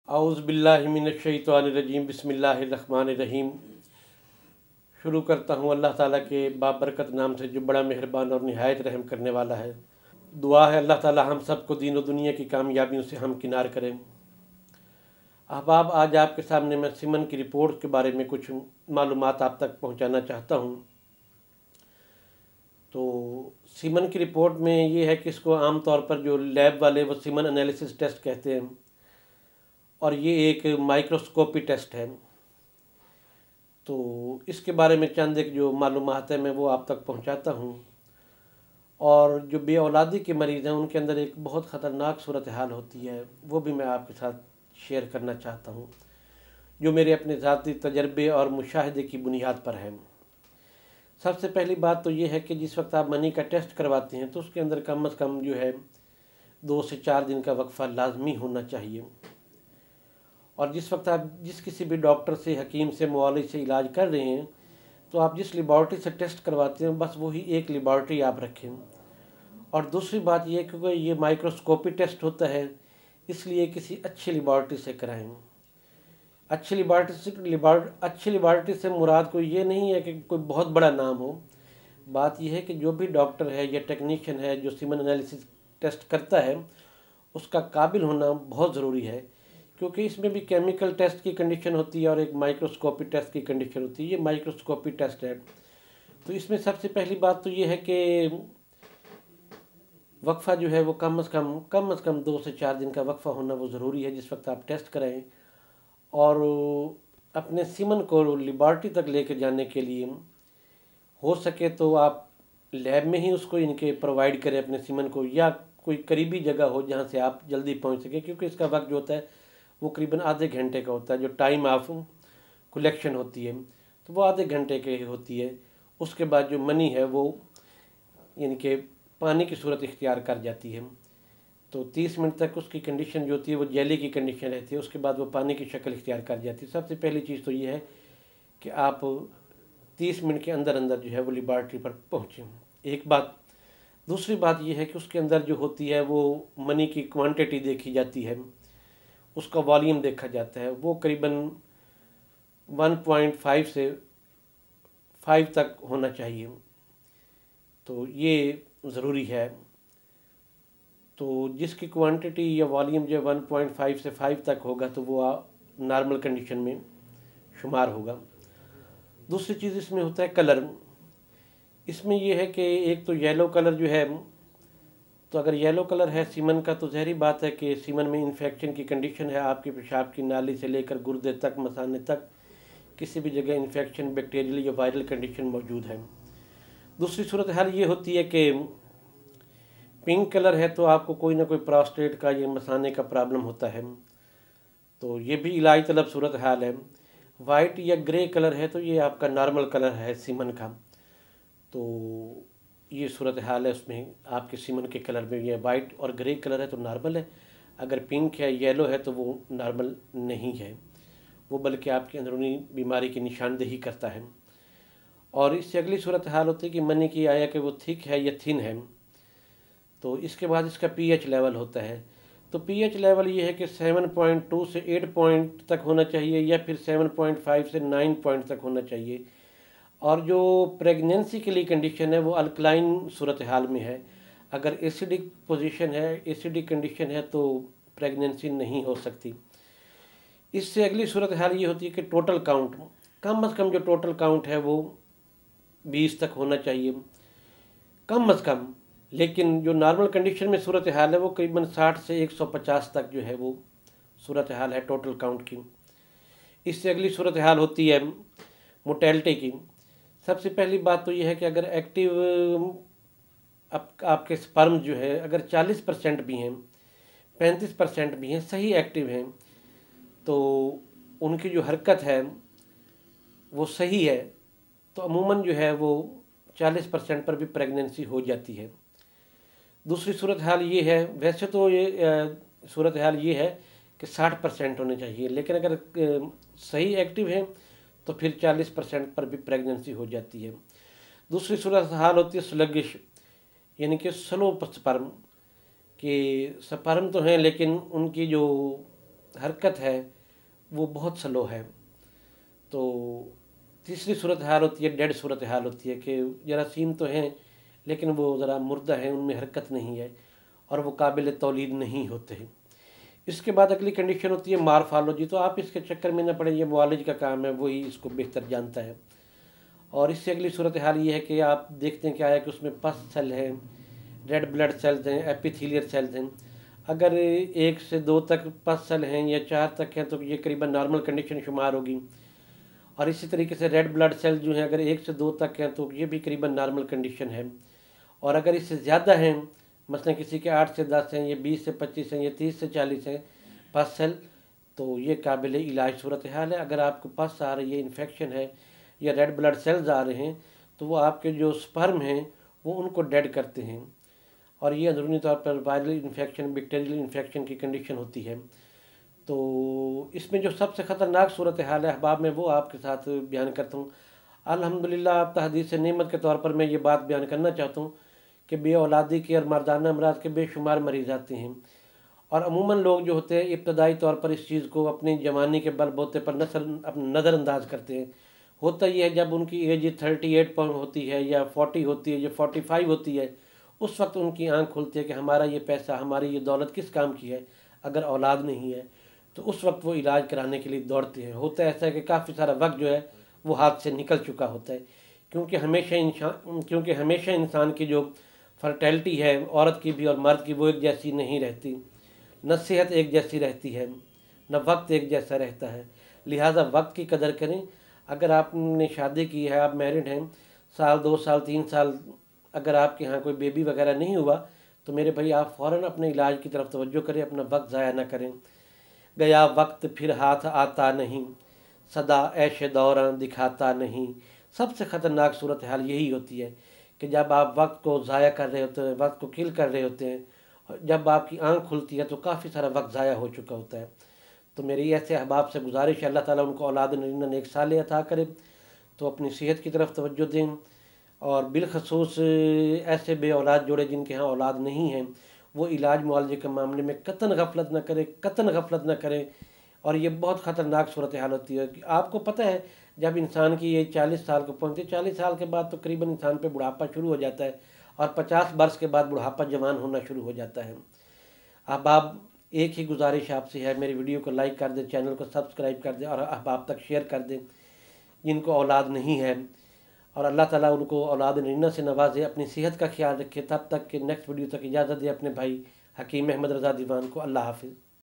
اعوذ باللہ من الشیطان الرجیم بسم اللہ الرحمن الرحیم۔ شروع کرتا ہوں اللہ تعالیٰ کے بابرکت نام سے جو بڑا مہربان اور نہایت رحم کرنے والا ہے۔ دعا ہے اللہ تعالیٰ ہم سب کو دین و دنیا کی کامیابیوں سے ہمکنار کریں۔ احباب، آج آپ کے سامنے میں سیمن کی رپورٹ کے بارے میں کچھ معلومات آپ تک پہنچانا چاہتا ہوں۔ تو سیمن کی رپورٹ میں یہ ہے کہ اس کو عام طور پر جو لیب والے وہ سیمن انالیسس ٹیسٹ کہتے ہیں، اور یہ ایک مائکروسکوپی ٹیسٹ ہے۔ تو اس کے بارے میں چند ایک جو معلومات ہیں میں وہ آپ تک پہنچاتا ہوں۔ اور جو بے اولادی کے مریض ہیں ان کے اندر ایک بہت خطرناک صورتحال ہوتی ہے، وہ بھی میں آپ کے ساتھ شیئر کرنا چاہتا ہوں، جو میرے اپنے ذاتی تجربے اور مشاہدے کی بنیاد پر ہے۔ سب سے پہلی بات تو یہ ہے کہ جس وقت آپ منی کا ٹیسٹ کرواتے ہیں تو اس کے اندر کم از کم جو ہے 2 سے 4 دن کا وقفہ لازمی ہونا چاہیے۔ اور جس وقت آپ جس کسی بھی ڈاکٹر سے، حکیم سے، معالج سے علاج کر رہے ہیں تو آپ جس لیبارٹری سے ٹیسٹ کرواتے ہیں بس وہی ایک لیبارٹری آپ رکھیں۔ اور دوسری بات یہ کہ یہ مائکروسکوپی ٹیسٹ ہوتا ہے، اس لیے کسی اچھی لیبارٹری سے کرائیں۔ اچھی لیبارٹری سے مراد کوئی یہ نہیں ہے کہ کوئی بہت بڑا نام ہو۔ بات یہ ہے کہ جو بھی ڈاکٹر ہے یا ٹیکنیشین ہے جو سیمن انالیسس ٹیسٹ کرتا ہے اس کا قابل ہونا بہت ضروری ہے، کیونکہ اس میں بھی کیمیکل ٹیسٹ کی کنڈیشن ہوتی ہے اور ایک مائکروسکوپی ٹیسٹ کی کنڈیشن ہوتی ہے۔ یہ مائکروسکوپی ٹیسٹ ہے، تو اس میں سب سے پہلی بات تو یہ ہے کہ وقفہ جو ہے وہ کم از کم 2 سے 4 دن کا وقفہ ہونا وہ ضروری ہے جس وقت آپ ٹیسٹ کریں۔ اور اپنے سیمن کو لیبارٹری تک لے کے جانے کے لیے ہو سکے تو آپ لیب میں ہی اس کو پرووائڈ کریں اپنے سیمن کو، یا کوئی قریبی جگہ ہو جہاں سے آپ جلدی پہنچ سکیں، کیونکہ اس کا وقت جو ہوتا ہے وہ قریباً آدھے گھنٹے کا ہوتا ہے۔ جو ٹائم آف کلیکشن ہوتی ہے تو وہ آدھے گھنٹے کی ہوتی ہے۔ اس کے بعد جو منی ہے وہ کہ پانی کی صورت اختیار کر جاتی ہے، تو 30 منٹ تک اس کی کنڈیشن جو ہوتی ہے وہ جیلی کی کنڈیشن رہتی ہے، اس کے بعد وہ پانی کی شکل اختیار کر جاتی ہے۔ سب سے پہلی چیز تو یہ ہے کہ آپ 30 منٹ کے اندر جو ہے وہ لیبارٹری پر پہنچیں، ایک بات۔ دوسری بات یہ ہے کہ اس کے اندر جو ہوتی ہے وہ منی کی کوانٹٹی دیکھی جاتی ہے، اس کا والیوم دیکھا جاتا ہے، وہ قریباً 1.5 سے 5 تک ہونا چاہیے، تو یہ ضروری ہے۔ تو جس کی کوانٹٹی یا والیوم جو 1.5 سے 5 تک ہوگا تو وہ نارمل کنڈیشن میں شمار ہوگا۔ دوسری چیز اس میں ہوتا ہے کلر۔ اس میں یہ ہے کہ ایک تو یلو کلر جو ہے، تو اگر یلو کلر ہے سیمن کا تو ظاہری بات ہے کہ سیمن میں انفیکشن کی کنڈیشن ہے، آپ کی پیشاب کی نالی سے لے کر گردے تک، مثانے تک کسی بھی جگہ انفیکشن، بیکٹیریل یا وائرل کنڈیشن موجود ہے۔ دوسری صورتحال یہ ہوتی ہے کہ پنک کلر ہے تو آپ کو کوئی نہ کوئی پراسٹیٹ کا یا مثانے کا پرابلم ہوتا ہے، تو یہ بھی علاج طلب صورتحال ہے۔ وائٹ یا گرے کلر ہے تو یہ آپ کا نارمل کلر ہے سیمن کا، تو یہ صورتحال ہے اس میں آپ کے سیمن کے کلر میں، یہ وائٹ اور گرے کلر ہے تو نارمل ہے، اگر پنک ہے، یلو ہے تو وہ نارمل نہیں ہے، وہ بلکہ آپ کے اندرونی بیماری کی نشاندہی کرتا ہے۔ اور اس سے اگلی صورتحال ہوتی ہے کہ منی کی آیا کہ وہ تھک ہے یا تھن ہے، تو اس کے بعد اس کا پی ایچ لیول ہوتا ہے۔ تو پی ایچ لیول یہ ہے کہ 7.2 سے 8 پوائنٹ تک ہونا چاہیے، یا پھر 7.5 سے 9 پوائنٹ تک ہونا چاہیے۔ اور جو پریگنینسی کے لیے کنڈیشن ہے وہ الکلائن صورتحال میں ہے، اگر ایسیڈک پوزیشن ہے، ایسیڈک کنڈیشن ہے تو پریگنینسی نہیں ہو سکتی۔ اس سے اگلی صورتحال یہ ہوتی ہے کہ ٹوٹل کاؤنٹ، کم از کم جو ٹوٹل کاؤنٹ ہے وہ 20 تک ہونا چاہیے، کم از کم۔ لیکن جو نارمل کنڈیشن میں صورتحال ہے وہ قریباً 60 سے 150 تک جو ہے وہ صورتحال ہے ٹوٹل کاؤنٹ کی۔ اس سے اگلی صورتحال ہوتی ہے موٹیلٹی کی۔ سب سے پہلی بات تو یہ ہے کہ اگر ایکٹیو آپ کے سپرم جو ہے اگر 40% بھی ہیں، 35% بھی ہیں، صحیح ایکٹیو ہیں، تو ان کی جو حرکت ہے وہ صحیح ہے، تو عموماً جو ہے وہ 40% پر بھی پریگننسی ہو جاتی ہے۔ دوسری صورتحال یہ ہے، ویسے تو یہ صورتحال یہ ہے کہ 60% ہونے چاہیے، لیکن اگر صحیح ایکٹیو ہیں تو پھر 40% پر بھی پریگننسی ہو جاتی ہے۔ دوسری صورتحال ہوتی ہے سلگش، یعنی کہ سلو سپرم، کہ سپرم تو ہیں لیکن ان کی جو حرکت ہے وہ بہت سلو ہے۔ تو تیسری صورتحال ہوتی ہے ڈیڈ صورتحال ہوتی ہے کہ جراثیم تو ہیں لیکن وہ ذرا مردہ ہیں، ان میں حرکت نہیں ہے اور وہ قابل تولید نہیں ہوتے ہیں۔ اس کے بعد اگلی کنڈیشن ہوتی ہے مارفالوجی۔ تو آپ اس کے چکر میں نہ پڑیں، یہ معالج کا کام ہے، وہی اس کو بہتر جانتا ہے۔ اور اس سے اگلی صورتحال یہ ہے کہ آپ دیکھتے ہیں کیا ہے کہ اس میں پس سیل ہیں، ریڈ بلڈ سیلز ہیں، ایپیتھیلیل سیلز ہیں۔ اگر 1 سے 2 تک پس سیل ہیں یا 4 تک ہیں تو یہ قریباً نارمل کنڈیشن شمار ہوگی، اور اسی طریقے سے ریڈ بلڈ سیل جو ہیں اگر 1 سے 2 تک ہیں تو یہ بھی قریباً نارمل کنڈیشن ہے، اور اگر اس سے زیادہ ہیں، مثلا کسی کے 8 سے 10 ہیں، یہ 20 سے 25 ہیں، یہ 30 سے 40 ہیں پس سیل، تو یہ قابل علاج صورتحال ہے۔ اگر آپ کو پس آ رہی ہے، انفیکشن ہے یا ریڈ بلڈ سیلز آ رہے ہیں تو وہ آپ کے جو سپرم ہیں وہ ان کو ڈیڈ کرتے ہیں، اور یہ اندرونی طور پر وائرل انفیکشن، بیکٹیریل انفیکشن کی کنڈیشن ہوتی ہے۔ تو اس میں جو سب سے خطرناک صورتحال ہے احباب میں وہ آپ کے ساتھ بیان کرتا ہوں۔ الحمدللہ آپ تحدیث نعمت کے طور پر میں یہ بات بیان کرنا چاہتا ہوں کہ بے اولادی کے اور مردانہ امراض کے بے شمار مریض آتے ہیں، اور عموماً لوگ جو ہوتے ہیں ابتدائی طور پر اس چیز کو اپنی جوانی کے بل بوتے پر نظر انداز کرتے ہیں۔ ہوتا یہ ہے جب ان کی ایج 38 ہوتی ہے یا 40 ہوتی ہے یا 45 ہوتی ہے، اس وقت ان کی آنکھ کھلتی ہے کہ ہمارا یہ پیسہ، ہماری یہ دولت کس کام کی ہے اگر اولاد نہیں ہے، تو اس وقت وہ علاج کرانے کے لیے دوڑتے ہیں۔ ہوتا ایسا ہے کہ کافی سارا وقت جو ہے وہ ہاتھ سے نکل چکا ہوتا ہے، کیونکہ ہمیشہ انسان کی جو فرٹیلٹی ہے عورت کی بھی اور مرد کی وہ ایک جیسی نہیں رہتی، نہ صحت ایک جیسی رہتی ہے، نہ وقت ایک جیسا رہتا ہے۔ لہٰذا وقت کی قدر کریں۔ اگر آپ نے شادی کی ہے، آپ میرڈ ہیں، 1 2 سال 3 سال اگر آپ کے ہاں کوئی بیبی وغیرہ نہیں ہوا تو میرے بھائی آپ فوراً اپنے علاج کی طرف توجہ کریں، اپنا وقت ضائع نہ کریں۔ گیا وقت پھر ہاتھ آتا نہیں، صدا عیش دوراں دکھاتا نہیں۔ سب سے خطرناک صورتحال یہی ہوتی ہے کہ جب آپ وقت کو ضائع کر رہے ہوتے ہیں، وقت کو کل کر رہے ہوتے ہیں، جب آپ کی آنکھ کھلتی ہے تو کافی سارا وقت ضائع ہو چکا ہوتا ہے۔ تو میری ایسے احباب سے گزارش ہے اللہ تعالیٰ ان کو اولاد نرینہ نیک صالح عطا کرے، تو اپنی صحت کی طرف توجہ دیں، اور بالخصوص ایسے بے اولاد جوڑے جن کے ہاں اولاد نہیں ہیں وہ علاج معالجے کے معاملے میں قطعاً غفلت نہ کریں، اور یہ بہت خطرناک صورتحال ہوتی ہے کہ آپ کو پتہ ہے جب انسان کی یہ 40 سال کو پہنچتی ہے، 40 سال کے بعد تو قریباً انسان پہ بڑھاپا شروع ہو جاتا ہے، اور 50 برس کے بعد بڑھاپا جوان ہونا شروع ہو جاتا ہے۔ احباب ایک ہی گزارش آپ سے ہے، میری ویڈیو کو لائک کر دیں، چینل کو سبسکرائب کر دیں، اور احباب تک شیئر کر دیں جن کو اولاد نہیں ہے، اور اللہ تعالیٰ ان کو اولاد نرینہ سے نوازے۔ اپنی صحت کا خیال رکھے، تب تک کہ نیکسٹ ویڈیو تک اجازت دے اپنے بھائی حکیم احمد رضا دیوان کو۔ اللہ حافظ۔